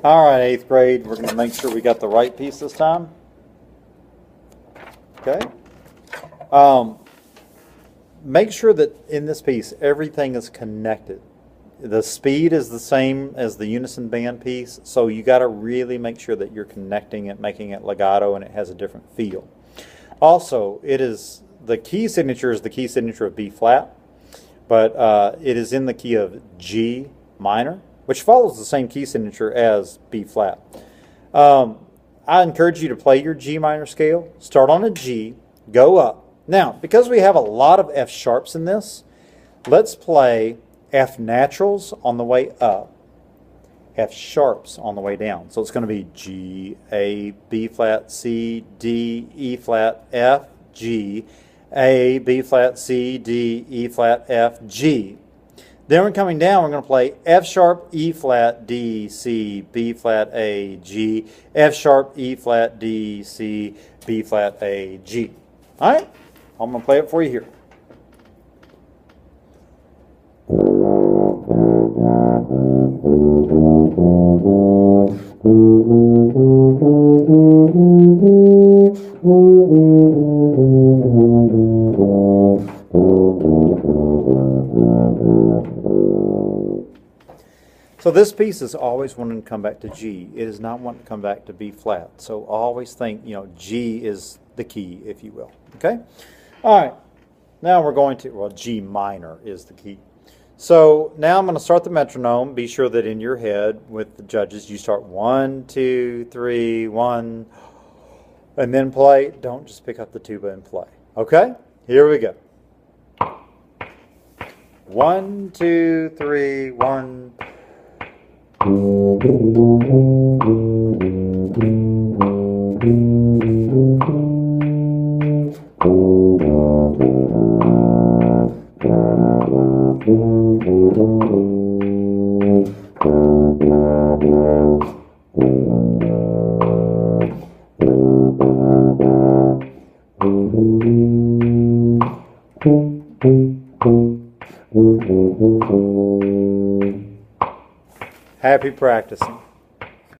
All right, 8th grade, we're going to make sure we got the right piece this time. Okay. Make sure that in this piece, everything is connected. The speed is the same as the unison band piece, so you got to really make sure that you're connecting it, making it legato, and it has a different feel. Also, the key signature is the key signature of B flat, but it is in the key of G minor, which follows the same key signature as B flat. I encourage you to play your G minor scale. Start on a G, go up. Now, because we have a lot of F sharps in this, let's play F naturals on the way up, F sharps on the way down. So it's going to be G, A, B flat, C, D, E flat, F, G, A, B flat, C, D, E flat, F, G. Then we're coming down, we're going to play F sharp, E flat, D, C, B flat, A, G, F sharp, E flat, D, C, B flat, A, G. All right, I'm going to play it for you here. So this piece is always wanting to come back to G. It is not wanting to come back to B flat. So always think, G is the key, if you will. Okay? All right. Now we're going to, G minor is the key. So now I'm going to start the metronome. Be sure that in your head with the judges, you start 1, 2, 3, 1, and then play. Don't just pick up the tuba and play. Okay? Here we go. 1, 2, 3, 1. Happy practicing.